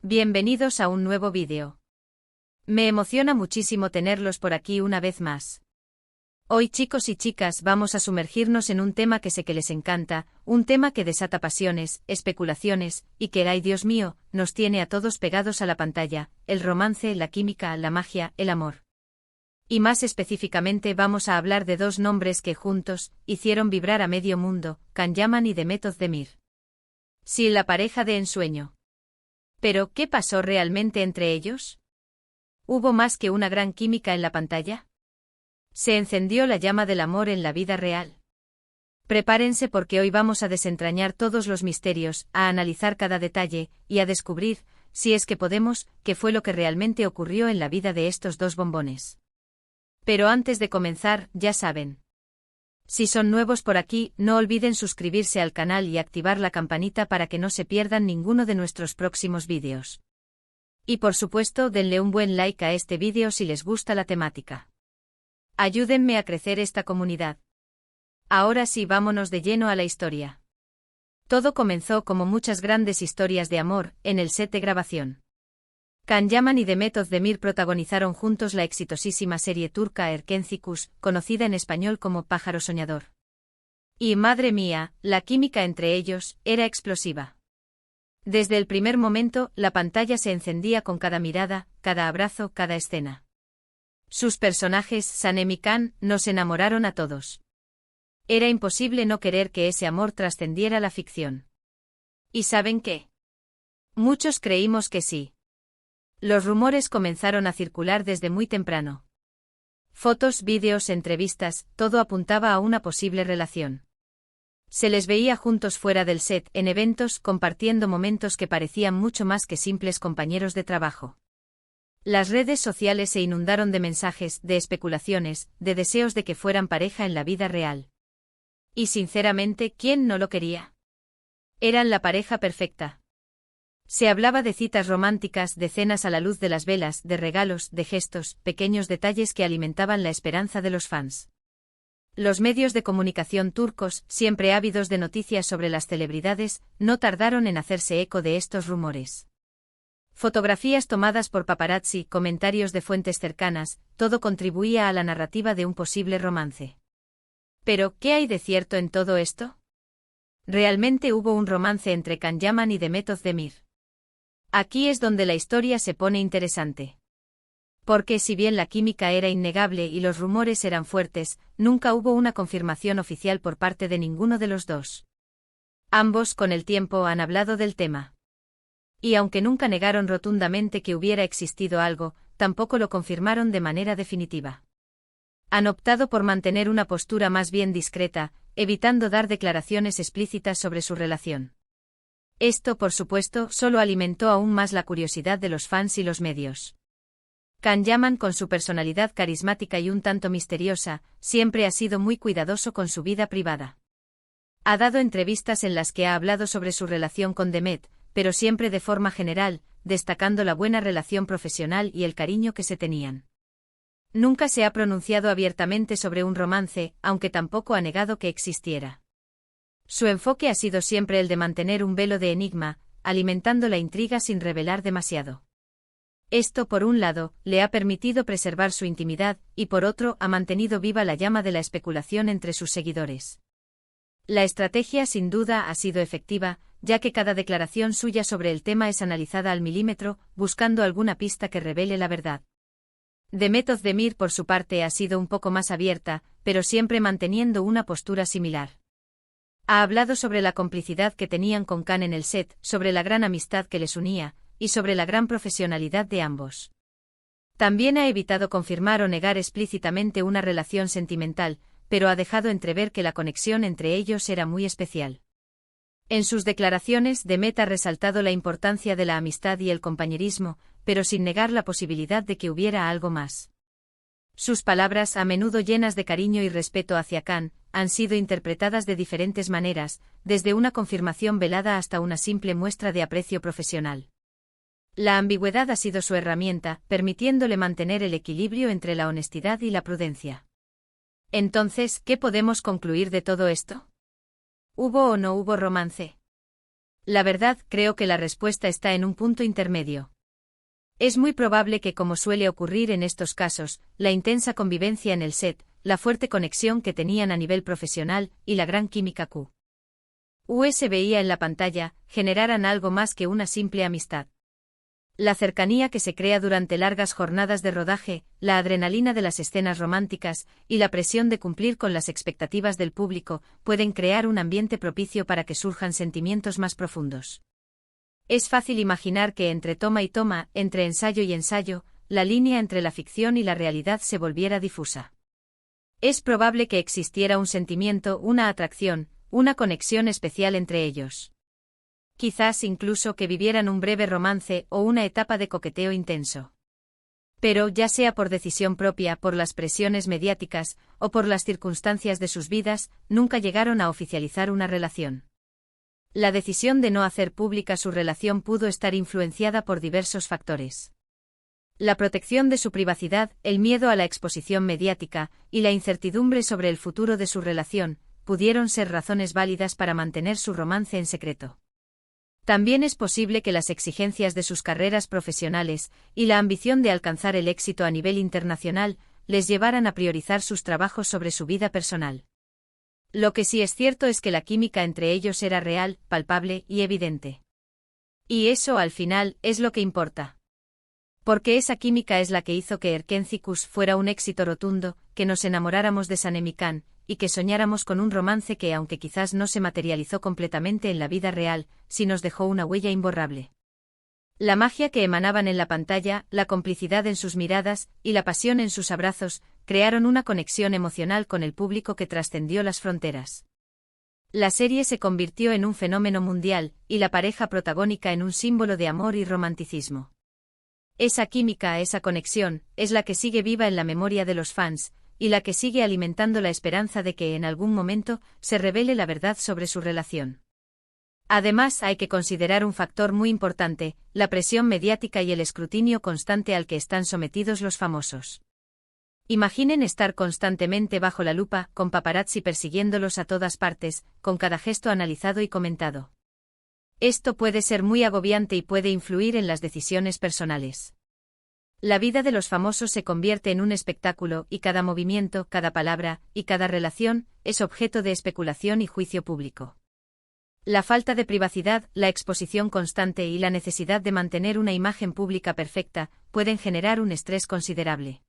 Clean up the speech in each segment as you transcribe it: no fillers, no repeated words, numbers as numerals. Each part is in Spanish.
Bienvenidos a un nuevo vídeo. Me emociona muchísimo tenerlos por aquí una vez más. Hoy, chicos y chicas, vamos a sumergirnos en un tema que sé que les encanta, un tema que desata pasiones, especulaciones, y que, ay Dios mío, nos tiene a todos pegados a la pantalla: el romance, la química, la magia, el amor. Y más específicamente vamos a hablar de dos nombres que juntos hicieron vibrar a medio mundo: Can Yaman y Demet Özdemir. Sí, la pareja de ensueño. Pero, ¿qué pasó realmente entre ellos? ¿Hubo más que una gran química en la pantalla? ¿Se encendió la llama del amor en la vida real? Prepárense, porque hoy vamos a desentrañar todos los misterios, a analizar cada detalle, y a descubrir, si es que podemos, qué fue lo que realmente ocurrió en la vida de estos dos bombones. Pero antes de comenzar, ya saben. Si son nuevos por aquí, no olviden suscribirse al canal y activar la campanita para que no se pierdan ninguno de nuestros próximos vídeos. Y por supuesto, denle un buen like a este vídeo si les gusta la temática. Ayúdenme a crecer esta comunidad. Ahora sí, vámonos de lleno a la historia. Todo comenzó, como muchas grandes historias de amor, en el set de grabación. Can Yaman y Demet Özdemir protagonizaron juntos la exitosísima serie turca Erkenci, conocida en español como Pájaro Soñador. Y, madre mía, la química entre ellos era explosiva. Desde el primer momento, la pantalla se encendía con cada mirada, cada abrazo, cada escena. Sus personajes, Sanem y Can, nos enamoraron a todos. Era imposible no querer que ese amor trascendiera la ficción. ¿Y saben qué? Muchos creímos que sí. Los rumores comenzaron a circular desde muy temprano. Fotos, vídeos, entrevistas, todo apuntaba a una posible relación. Se les veía juntos fuera del set, en eventos, compartiendo momentos que parecían mucho más que simples compañeros de trabajo. Las redes sociales se inundaron de mensajes, de especulaciones, de deseos de que fueran pareja en la vida real. Y sinceramente, ¿quién no lo quería? Eran la pareja perfecta. Se hablaba de citas románticas, de cenas a la luz de las velas, de regalos, de gestos, pequeños detalles que alimentaban la esperanza de los fans. Los medios de comunicación turcos, siempre ávidos de noticias sobre las celebridades, no tardaron en hacerse eco de estos rumores. Fotografías tomadas por paparazzi, comentarios de fuentes cercanas, todo contribuía a la narrativa de un posible romance. Pero, ¿qué hay de cierto en todo esto? ¿Realmente hubo un romance entre Can Yaman y Demet Özdemir? Aquí es donde la historia se pone interesante. Porque si bien la química era innegable y los rumores eran fuertes, nunca hubo una confirmación oficial por parte de ninguno de los dos. Ambos, con el tiempo, han hablado del tema. Y aunque nunca negaron rotundamente que hubiera existido algo, tampoco lo confirmaron de manera definitiva. Han optado por mantener una postura más bien discreta, evitando dar declaraciones explícitas sobre su relación. Esto, por supuesto, solo alimentó aún más la curiosidad de los fans y los medios. Can Yaman, con su personalidad carismática y un tanto misteriosa, siempre ha sido muy cuidadoso con su vida privada. Ha dado entrevistas en las que ha hablado sobre su relación con Demet, pero siempre de forma general, destacando la buena relación profesional y el cariño que se tenían. Nunca se ha pronunciado abiertamente sobre un romance, aunque tampoco ha negado que existiera. Su enfoque ha sido siempre el de mantener un velo de enigma, alimentando la intriga sin revelar demasiado. Esto, por un lado, le ha permitido preservar su intimidad, y por otro, ha mantenido viva la llama de la especulación entre sus seguidores. La estrategia, sin duda, ha sido efectiva, ya que cada declaración suya sobre el tema es analizada al milímetro, buscando alguna pista que revele la verdad. Demet Özdemir, por su parte, ha sido un poco más abierta, pero siempre manteniendo una postura similar. Ha hablado sobre la complicidad que tenían con Can en el set, sobre la gran amistad que les unía, y sobre la gran profesionalidad de ambos. También ha evitado confirmar o negar explícitamente una relación sentimental, pero ha dejado entrever que la conexión entre ellos era muy especial. En sus declaraciones, Demet ha resaltado la importancia de la amistad y el compañerismo, pero sin negar la posibilidad de que hubiera algo más. Sus palabras, a menudo llenas de cariño y respeto hacia Can, han sido interpretadas de diferentes maneras, desde una confirmación velada hasta una simple muestra de aprecio profesional. La ambigüedad ha sido su herramienta, permitiéndole mantener el equilibrio entre la honestidad y la prudencia. Entonces, ¿qué podemos concluir de todo esto? ¿Hubo o no hubo romance? La verdad, creo que la respuesta está en un punto intermedio. Es muy probable que, como suele ocurrir en estos casos, la intensa convivencia en el set, la fuerte conexión que tenían a nivel profesional y la gran química se veía en la pantalla, generaran algo más que una simple amistad. La cercanía que se crea durante largas jornadas de rodaje, la adrenalina de las escenas románticas y la presión de cumplir con las expectativas del público pueden crear un ambiente propicio para que surjan sentimientos más profundos. Es fácil imaginar que entre toma y toma, entre ensayo y ensayo, la línea entre la ficción y la realidad se volviera difusa. Es probable que existiera un sentimiento, una atracción, una conexión especial entre ellos. Quizás incluso que vivieran un breve romance o una etapa de coqueteo intenso. Pero, ya sea por decisión propia, por las presiones mediáticas, o por las circunstancias de sus vidas, nunca llegaron a oficializar una relación. La decisión de no hacer pública su relación pudo estar influenciada por diversos factores. La protección de su privacidad, el miedo a la exposición mediática, y la incertidumbre sobre el futuro de su relación, pudieron ser razones válidas para mantener su romance en secreto. También es posible que las exigencias de sus carreras profesionales, y la ambición de alcanzar el éxito a nivel internacional, les llevaran a priorizar sus trabajos sobre su vida personal. Lo que sí es cierto es que la química entre ellos era real, palpable y evidente. Y eso, al final, es lo que importa. Porque esa química es la que hizo que Erkénthicus fuera un éxito rotundo, que nos enamoráramos de Sanemikán, y que soñáramos con un romance que, aunque quizás no se materializó completamente en la vida real, sí nos dejó una huella imborrable. La magia que emanaban en la pantalla, la complicidad en sus miradas, y la pasión en sus abrazos, crearon una conexión emocional con el público que trascendió las fronteras. La serie se convirtió en un fenómeno mundial, y la pareja protagónica en un símbolo de amor y romanticismo. Esa química, esa conexión, es la que sigue viva en la memoria de los fans, y la que sigue alimentando la esperanza de que en algún momento se revele la verdad sobre su relación. Además, hay que considerar un factor muy importante, la presión mediática y el escrutinio constante al que están sometidos los famosos. Imaginen estar constantemente bajo la lupa, con paparazzi persiguiéndolos a todas partes, con cada gesto analizado y comentado. Esto puede ser muy agobiante y puede influir en las decisiones personales. La vida de los famosos se convierte en un espectáculo, y cada movimiento, cada palabra, y cada relación, es objeto de especulación y juicio público. La falta de privacidad, la exposición constante y la necesidad de mantener una imagen pública perfecta, pueden generar un estrés considerable.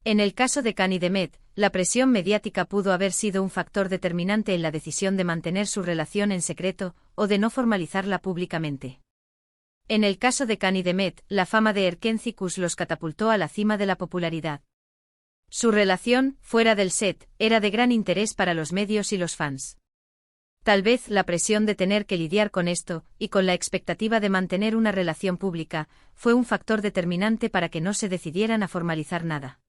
En el caso de Can y Demet, la presión mediática pudo haber sido un factor determinante en la decisión de mantener su relación en secreto, o de no formalizarla públicamente. En el caso de Can y Demet, la fama de Erkénthicus los catapultó a la cima de la popularidad. Su relación, fuera del set, era de gran interés para los medios y los fans. Tal vez la presión de tener que lidiar con esto, y con la expectativa de mantener una relación pública, fue un factor determinante para que no se decidieran a formalizar nada.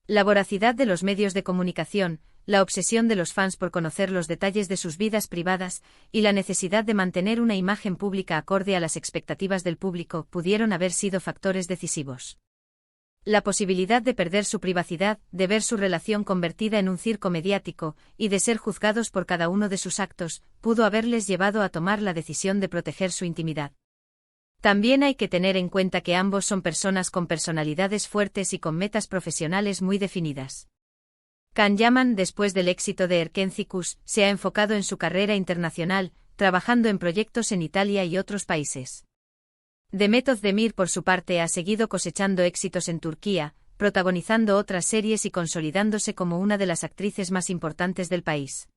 La voracidad de los medios de comunicación, la obsesión de los fans por conocer los detalles de sus vidas privadas, y la necesidad de mantener una imagen pública acorde a las expectativas del público pudieron haber sido factores decisivos. La posibilidad de perder su privacidad, de ver su relación convertida en un circo mediático, y de ser juzgados por cada uno de sus actos, pudo haberles llevado a tomar la decisión de proteger su intimidad. También hay que tener en cuenta que ambos son personas con personalidades fuertes y con metas profesionales muy definidas. Can Yaman, después del éxito de Erkénthicus, se ha enfocado en su carrera internacional, trabajando en proyectos en Italia y otros países. Demet Özdemir, por su parte, ha seguido cosechando éxitos en Turquía, protagonizando otras series y consolidándose como una de las actrices más importantes del país.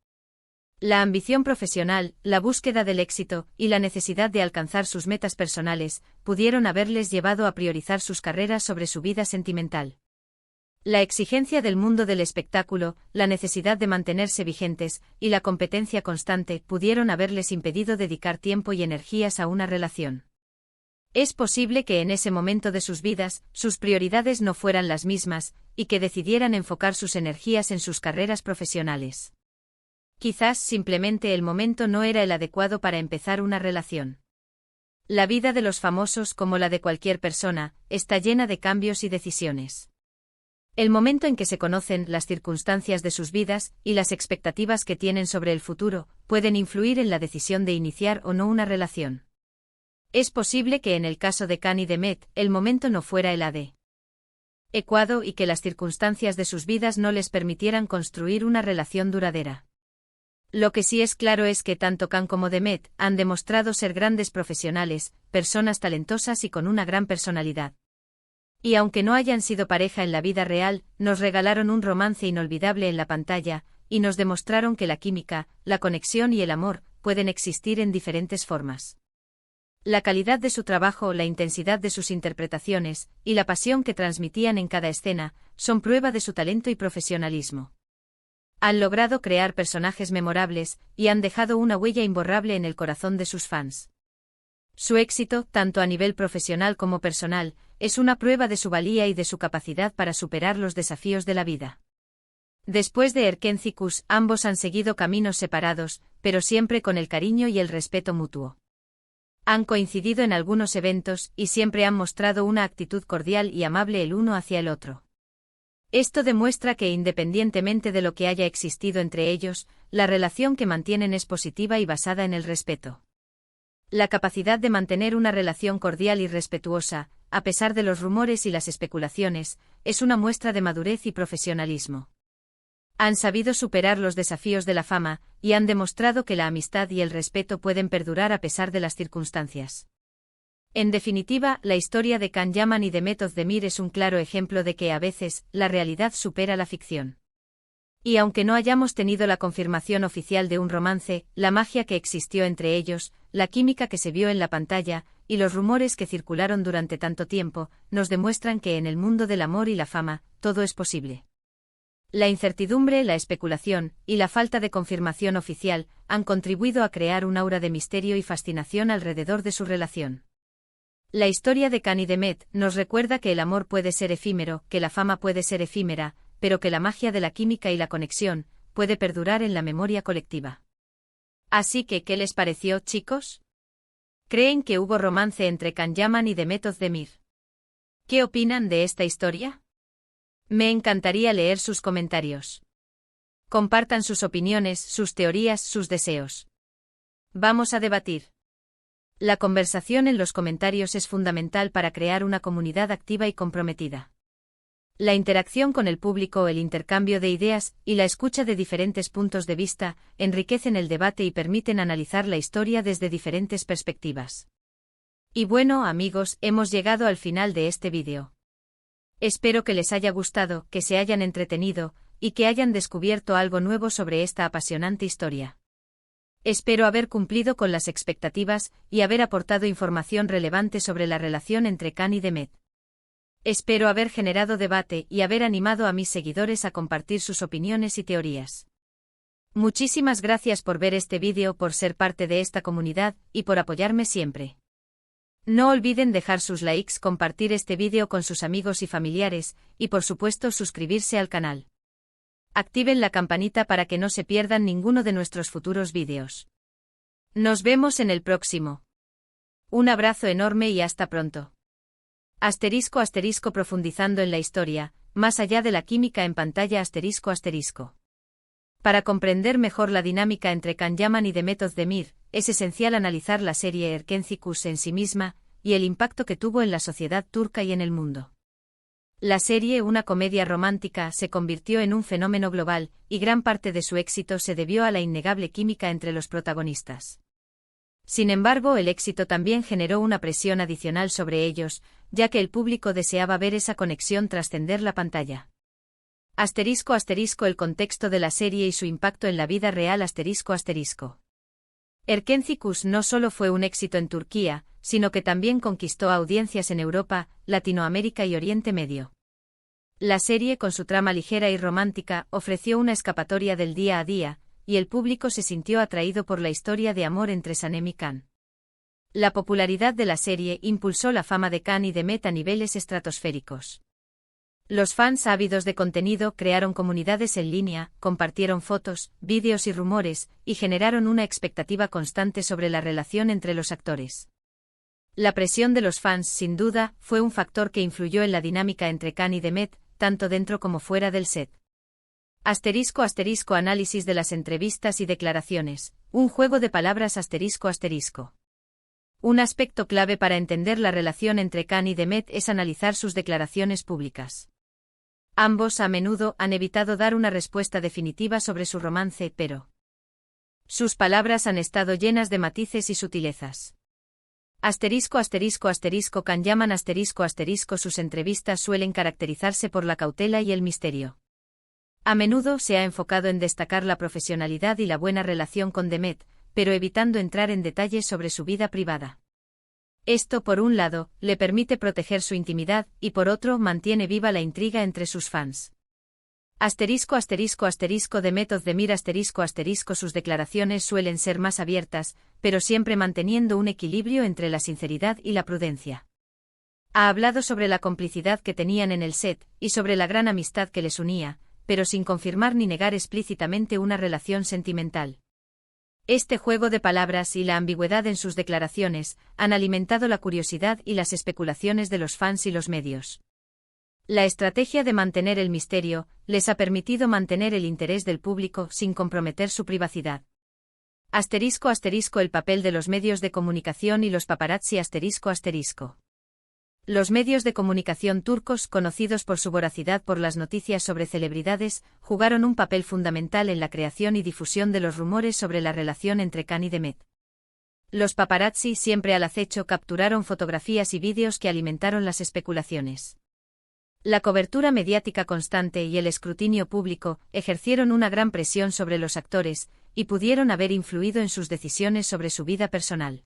La ambición profesional, la búsqueda del éxito, y la necesidad de alcanzar sus metas personales, pudieron haberles llevado a priorizar sus carreras sobre su vida sentimental. La exigencia del mundo del espectáculo, la necesidad de mantenerse vigentes, y la competencia constante pudieron haberles impedido dedicar tiempo y energías a una relación. Es posible que en ese momento de sus vidas, sus prioridades no fueran las mismas, y que decidieran enfocar sus energías en sus carreras profesionales. Quizás simplemente el momento no era el adecuado para empezar una relación. La vida de los famosos, como la de cualquier persona, está llena de cambios y decisiones. El momento en que se conocen las circunstancias de sus vidas y las expectativas que tienen sobre el futuro pueden influir en la decisión de iniciar o no una relación. Es posible que en el caso de Can y Demet el momento no fuera el adecuado y que las circunstancias de sus vidas no les permitieran construir una relación duradera. Lo que sí es claro es que tanto Can como Demet han demostrado ser grandes profesionales, personas talentosas y con una gran personalidad. Y aunque no hayan sido pareja en la vida real, nos regalaron un romance inolvidable en la pantalla, y nos demostraron que la química, la conexión y el amor pueden existir en diferentes formas. La calidad de su trabajo, la intensidad de sus interpretaciones, y la pasión que transmitían en cada escena, son prueba de su talento y profesionalismo. Han logrado crear personajes memorables, y han dejado una huella imborrable en el corazón de sus fans. Su éxito, tanto a nivel profesional como personal, es una prueba de su valía y de su capacidad para superar los desafíos de la vida. Después de Erkenci-Kuş, ambos han seguido caminos separados, pero siempre con el cariño y el respeto mutuo. Han coincidido en algunos eventos y siempre han mostrado una actitud cordial y amable el uno hacia el otro. Esto demuestra que independientemente de lo que haya existido entre ellos, la relación que mantienen es positiva y basada en el respeto. La capacidad de mantener una relación cordial y respetuosa, a pesar de los rumores y las especulaciones, es una muestra de madurez y profesionalismo. Han sabido superar los desafíos de la fama, y han demostrado que la amistad y el respeto pueden perdurar a pesar de las circunstancias. En definitiva, la historia de Can Yaman y Demet Özdemir es un claro ejemplo de que a veces, la realidad supera la ficción. Y aunque no hayamos tenido la confirmación oficial de un romance, la magia que existió entre ellos, la química que se vio en la pantalla, y los rumores que circularon durante tanto tiempo, nos demuestran que en el mundo del amor y la fama, todo es posible. La incertidumbre, la especulación, y la falta de confirmación oficial, han contribuido a crear un aura de misterio y fascinación alrededor de su relación. La historia de Can y Demet nos recuerda que el amor puede ser efímero, que la fama puede ser efímera, pero que la magia de la química y la conexión puede perdurar en la memoria colectiva. Así que, ¿qué les pareció, chicos? ¿Creen que hubo romance entre Can Yaman y Demet Özdemir? ¿Qué opinan de esta historia? Me encantaría leer sus comentarios. Compartan sus opiniones, sus teorías, sus deseos. Vamos a debatir. La conversación en los comentarios es fundamental para crear una comunidad activa y comprometida. La interacción con el público, el intercambio de ideas y la escucha de diferentes puntos de vista enriquecen el debate y permiten analizar la historia desde diferentes perspectivas. Y bueno, amigos, hemos llegado al final de este vídeo. Espero que les haya gustado, que se hayan entretenido y que hayan descubierto algo nuevo sobre esta apasionante historia. Espero haber cumplido con las expectativas y haber aportado información relevante sobre la relación entre Can y Demet. Espero haber generado debate y haber animado a mis seguidores a compartir sus opiniones y teorías. Muchísimas gracias por ver este vídeo, por ser parte de esta comunidad y por apoyarme siempre. No olviden dejar sus likes, compartir este vídeo con sus amigos y familiares y por supuesto suscribirse al canal. Activen la campanita para que no se pierdan ninguno de nuestros futuros vídeos. Nos vemos en el próximo. Un abrazo enorme y hasta pronto. *** profundizando en la historia, más allá de la química en pantalla ***. Para comprender mejor la dinámica entre Can Yaman y Demet Özdemir, es esencial analizar la serie Erkenci-Kuş en sí misma, y el impacto que tuvo en la sociedad turca y en el mundo. La serie, una comedia romántica, se convirtió en un fenómeno global, y gran parte de su éxito se debió a la innegable química entre los protagonistas. Sin embargo, el éxito también generó una presión adicional sobre ellos, ya que el público deseaba ver esa conexión trascender la pantalla. *** El contexto de la serie y su impacto en la vida real. Erkenci-Kuş no solo fue un éxito en Turquía, sino que también conquistó audiencias en Europa, Latinoamérica y Oriente Medio. La serie, con su trama ligera y romántica, ofreció una escapatoria del día a día, y el público se sintió atraído por la historia de amor entre Sanem y Can. La popularidad de la serie impulsó la fama de Can y Demet a niveles estratosféricos. Los fans ávidos de contenido crearon comunidades en línea, compartieron fotos, vídeos y rumores, y generaron una expectativa constante sobre la relación entre los actores. La presión de los fans, sin duda, fue un factor que influyó en la dinámica entre Can y Demet, tanto dentro como fuera del set. Asterisco asterisco análisis de las entrevistas y declaraciones, un juego de palabras asterisco asterisco. Un aspecto clave para entender la relación entre Khan y Demet es analizar sus declaraciones públicas. Ambos a menudo han evitado dar una respuesta definitiva sobre su romance, pero sus palabras han estado llenas de matices y sutilezas. Asterisco asterisco asterisco Khan llaman asterisco asterisco sus entrevistas suelen caracterizarse por la cautela y el misterio. A menudo se ha enfocado en destacar la profesionalidad y la buena relación con Demet, pero evitando entrar en detalles sobre su vida privada. Esto, por un lado, le permite proteger su intimidad y por otro mantiene viva la intriga entre sus fans. Asterisco asterisco asterisco Demet Özdemir asterisco asterisco sus declaraciones suelen ser más abiertas, pero siempre manteniendo un equilibrio entre la sinceridad y la prudencia. Ha hablado sobre la complicidad que tenían en el set y sobre la gran amistad que les unía, pero sin confirmar ni negar explícitamente una relación sentimental. Este juego de palabras y la ambigüedad en sus declaraciones han alimentado la curiosidad y las especulaciones de los fans y los medios. La estrategia de mantener el misterio les ha permitido mantener el interés del público sin comprometer su privacidad. Asterisco asterisco el papel de los medios de comunicación y los paparazzi asterisco asterisco. Los medios de comunicación turcos, conocidos por su voracidad por las noticias sobre celebridades, jugaron un papel fundamental en la creación y difusión de los rumores sobre la relación entre Khan y Demet. Los paparazzi, siempre al acecho, capturaron fotografías y vídeos que alimentaron las especulaciones. La cobertura mediática constante y el escrutinio público ejercieron una gran presión sobre los actores, y pudieron haber influido en sus decisiones sobre su vida personal.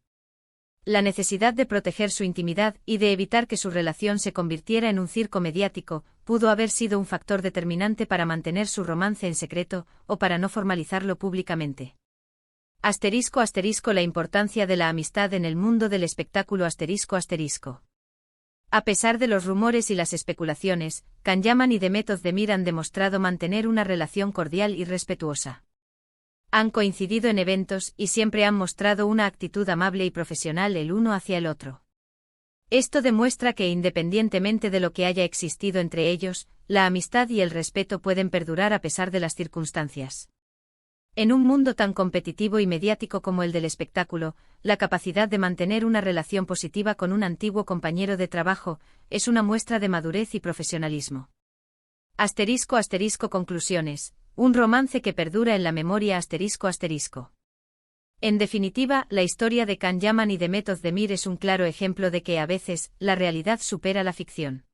La necesidad de proteger su intimidad y de evitar que su relación se convirtiera en un circo mediático pudo haber sido un factor determinante para mantener su romance en secreto o para no formalizarlo públicamente. Asterisco asterisco la importancia de la amistad en el mundo del espectáculo asterisco asterisco. A pesar de los rumores y las especulaciones, Khan Yaman y Demet Özdemir han demostrado mantener una relación cordial y respetuosa. Han coincidido en eventos y siempre han mostrado una actitud amable y profesional el uno hacia el otro. Esto demuestra que independientemente de lo que haya existido entre ellos, la amistad y el respeto pueden perdurar a pesar de las circunstancias. En un mundo tan competitivo y mediático como el del espectáculo, la capacidad de mantener una relación positiva con un antiguo compañero de trabajo es una muestra de madurez y profesionalismo. Asterisco asterisco conclusiones. Un romance que perdura en la memoria asterisco asterisco. En definitiva, la historia de Khan Yaman y Demet Özdemir es un claro ejemplo de que a veces, la realidad supera la ficción.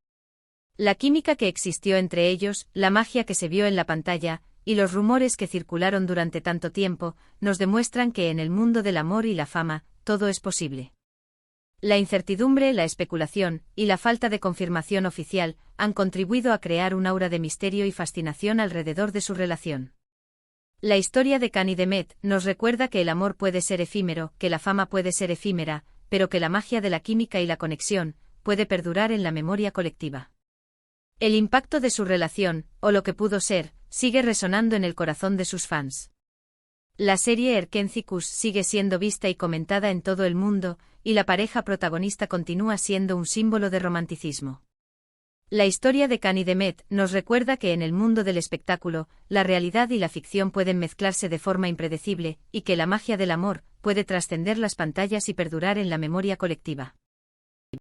La química que existió entre ellos, la magia que se vio en la pantalla, y los rumores que circularon durante tanto tiempo, nos demuestran que en el mundo del amor y la fama, todo es posible. La incertidumbre, la especulación, y la falta de confirmación oficial, han contribuido a crear un aura de misterio y fascinación alrededor de su relación. La historia de Khan y Demet nos recuerda que el amor puede ser efímero, que la fama puede ser efímera, pero que la magia de la química y la conexión puede perdurar en la memoria colectiva. El impacto de su relación, o lo que pudo ser, sigue resonando en el corazón de sus fans. La serie Erkenci sigue siendo vista y comentada en todo el mundo, y la pareja protagonista continúa siendo un símbolo de romanticismo. La historia de Khan y Demet nos recuerda que en el mundo del espectáculo, la realidad y la ficción pueden mezclarse de forma impredecible, y que la magia del amor puede trascender las pantallas y perdurar en la memoria colectiva.